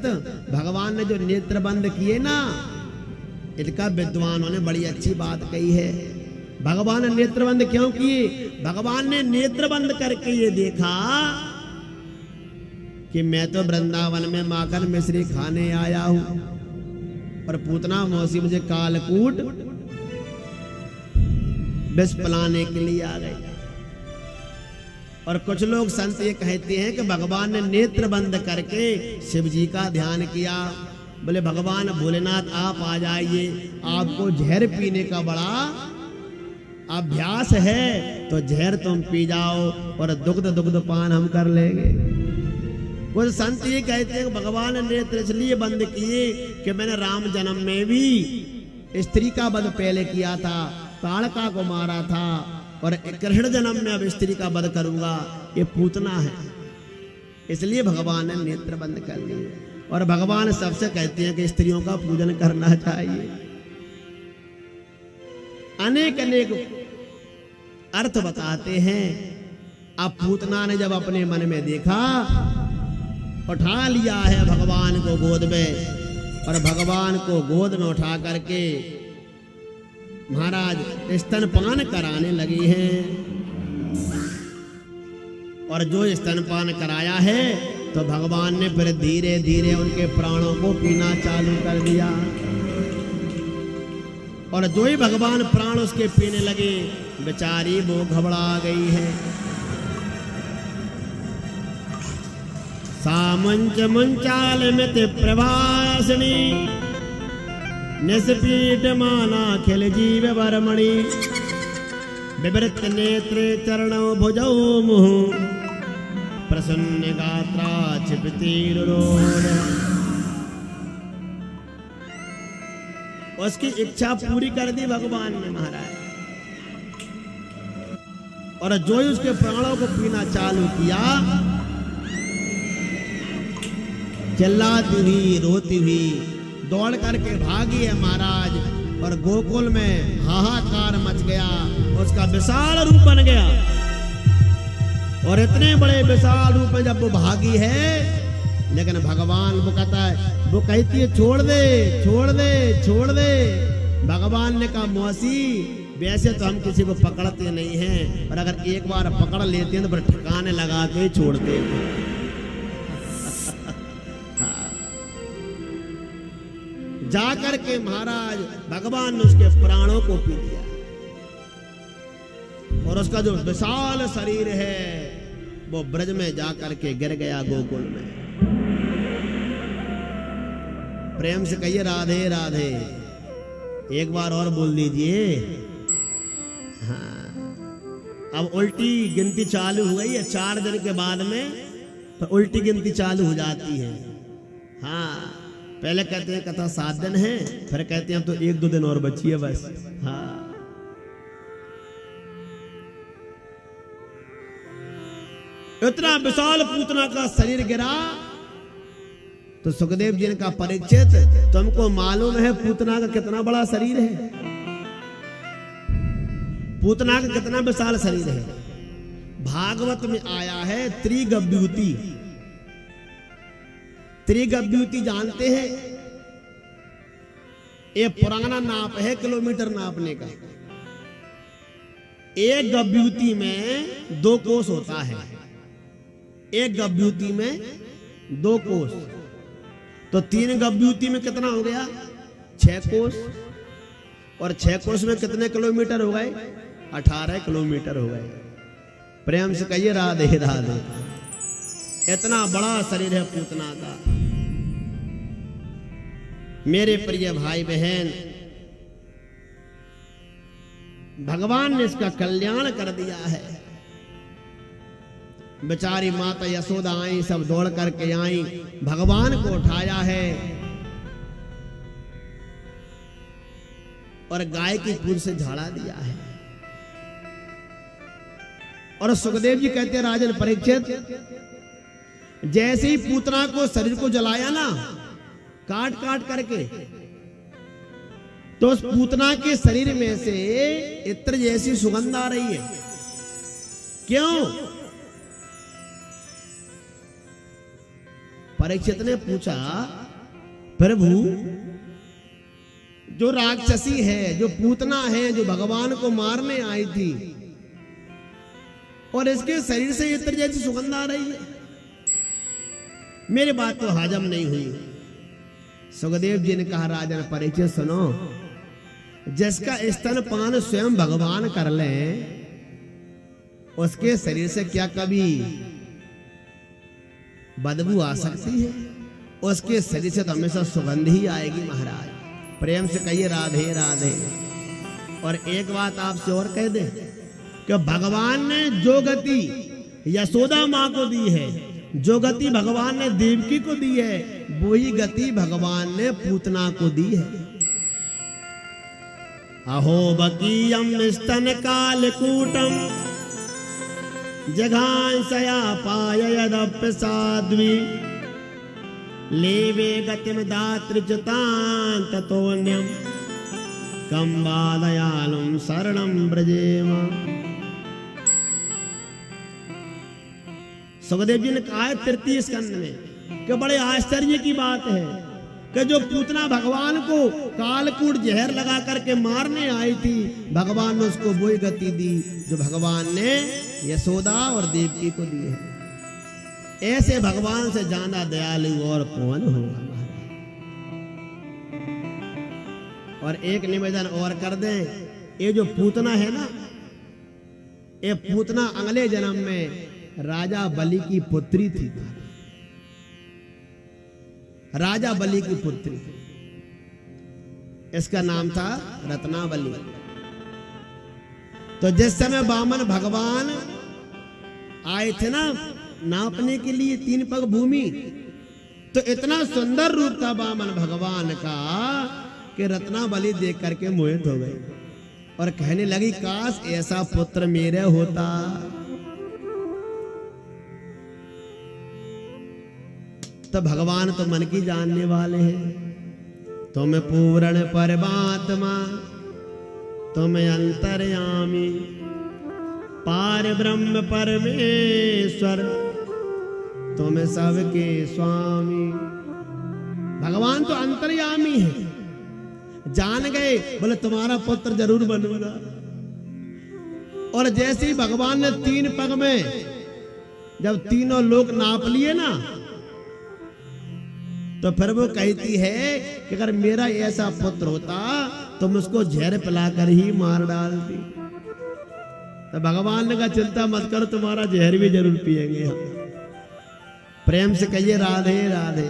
भगवान ने जो नेत्र बंद किए ना, इनका विद्वानों ने बड़ी अच्छी बात कही है। भगवान ने नेत्र बंद क्यों किए? भगवान ने नेत्र बंद करके ये देखा कि मैं तो वृंदावन में माखन मिश्री खाने आया हूं और पूतना मौसी मुझे कालकूट विष पिलाने के लिए आ गई। और कुछ लोग संत ये कहते हैं कि भगवान ने नेत्र बंद करके शिव जी का ध्यान किया। बोले भगवान भोलेनाथ आप आ जाइए, आपको जहर पीने का बड़ा अभ्यास है तो जहर तुम पी जाओ और दुग्ध पान हम कर लेंगे। कुछ संत ये कहते हैं कि भगवान ने नेत्र इसलिए बंद किए कि मैंने राम जन्म में भी स्त्री का वध पहले किया था, ताड़का को मारा था, और कृष्ण जन्म में अब स्त्री का वध करूंगा, ये पूतना है, इसलिए भगवान ने नेत्र बंद कर लिए। और भगवान सबसे कहते हैं कि स्त्रियों का पूजन करना चाहिए। अनेक अनेक अर्थ बताते हैं। अब पूतना ने जब अपने मन में देखा, उठा लिया है भगवान को गोद में, और भगवान को गोद में उठा करके महाराज स्तनपान कराने लगी हैं। और जो स्तनपान कराया है तो भगवान ने फिर धीरे धीरे उनके प्राणों को पीना चालू कर दिया। और जो ही भगवान प्राण उसके पीने लगे, बेचारी वो घबरा गई है। सामंच मुंचाल में प्रभासनी निस्पीट माना खिल जीव बरमणि, विवृत नेत्रे चरणों भुजौ मुहुः, प्रसन्न गात्रा क्षिपति रुरोध। उसकी इच्छा पूरी कर दी भगवान ने महाराज। और जो ही उसके प्राणों को पीना चालू किया, चिल्लाती हुई रोती हुई दौड़ करके भागी है महाराज। और गोकुल में हाहाकार मच गया, उसका विशाल रूप बन गया। और इतने बड़े विशाल रूप में जब वो भागी है, लेकिन भगवान वो कहता है, वो कहती है छोड़ दे छोड़ दे छोड़ दे। भगवान ने कहा मौसी वैसे तो हम किसी को पकड़ते नहीं हैं, और अगर एक बार पकड़ लेते हैं तो फिर ठिकाने लगा के छोड़ते हैं। जाकर के महाराज भगवान ने उसके प्राणों को पी दिया। और उसका जो विशाल शरीर है वो ब्रज में जाकर के गिर गया गोकुल में। प्रेम से कहिए राधे राधे। एक बार और बोल दीजिए। हाँ, अब उल्टी गिनती चालू हो गई है। 4 दिन के बाद में तो उल्टी गिनती चालू हो जाती है। हाँ, पहले कहते हैं कथा 7 दिन है, फिर कहते हैं अब तो 1-2 दिन और बची है बस। हाँ, इतना विशाल पूतना का शरीर गिरा तो सुखदेव जी ने कहा परीक्षित तुमको मालूम है पूतना का कितना बड़ा शरीर है? पूतना का कितना विशाल शरीर है? भागवत में आया है त्रिगव्यूति। त्रिगव्यूति जानते हैं? ये पुराना नाप है किलोमीटर नापने का। एक गव्यूति में 2 कोस होता है। एक गव्यूति में 2 कोस, तो 3 गव्यूति में कितना हो गया? 6 कोस। और 6 कोस में कितने किलोमीटर हो गए? 18 किलोमीटर हो गए। प्रेम से कहिए राधे राधे। इतना बड़ा शरीर है पूतना का। मेरे प्रिय भाई बहन, भगवान ने इसका कल्याण कर दिया है। बेचारी माता यशोदा आई, सब दौड़ करके आई, भगवान को उठाया है और गाय की पूंछ से झाड़ा दिया है। और सुखदेव जी कहते हैं राजन परीक्षित, जैसे ही पूतना को शरीर को जलाया ना काट काट करके, तो उस पूतना के शरीर में से इत्र जैसी सुगंध आ रही है। क्यों? परीक्षित ने पूछा, प्रभु जो राक्षसी है, जो पूतना है, जो भगवान को मारने आई थी, और इसके शरीर से इत्र जैसी सुगंध आ रही है, मेरी बात तो हजम नहीं हुई। सुखदेव जी ने कहा, राजन परीक्षित सुनो, जिसका स्तनपान स्वयं भगवान कर ले, उसके शरीर से क्या कभी बदबू आ सकती है? उसके शरीर से तो हमेशा सुगंध ही आएगी महाराज। प्रेम से कहिए राधे राधे। और एक बात आपसे और कह दे कि भगवान ने जो गति यशोदा माँ को दी है, जो गति भगवान ने देवकी को दी है, वही गति भगवान ने पूतना को दी है। अहो बकीयम स्तन कालकूटम जघांसया पाय यदप्य साध्वी लेवे गतिम दातृचतां ततोन्यम कम बादयालुम शरणम ब्रजेम। सुखदेव जी ने कहा है तृतीय स्कंद में कि बड़े आश्चर्य की बात है कि जो पूतना भगवान को कालकूट जहर लगा करके मारने आई थी, भगवान ने उसको वही गति दी जो भगवान ने यशोदा और देवकी को दी है। ऐसे भगवान से ज्यादा दयालु और कौन होगा महाराज। और एक निवेदन और कर दें, ये जो पूतना है ना, ये पूतना अगले जन्म में राजा बलि की पुत्री थी। राजा बलि की पुत्री, इसका नाम था रत्नावली। तो जिस समय वामन भगवान आए थे ना नापने के लिए 3 पग भूमि, तो इतना सुंदर रूप था वामन भगवान का कि रत्नावली देख करके मोहित हो गई और कहने लगी, काश ऐसा पुत्र मेरे होता। तो भगवान तो मन की जानने वाले हैं। तुम पूर्ण परमात्मा, तुम अंतर्यामी, पार ब्रह्म परमेश्वर, तुम सबके स्वामी। भगवान तो अंतर्यामी है, जान गए बोले तुम्हारा पुत्र जरूर बनूंगा। और जैसे ही भगवान ने 3 पग में जब तीनों लोग नाप लिए ना, तो फिर वो कहती है कि अगर मेरा ऐसा पुत्र होता तो मैं उसको जहर पिलाकर ही मार डालती। तो भगवान ने कहा, चिंता मत करो, तुम्हारा जहर भी जरूर पिएंगे हम। प्रेम से कहिए राधे राधे।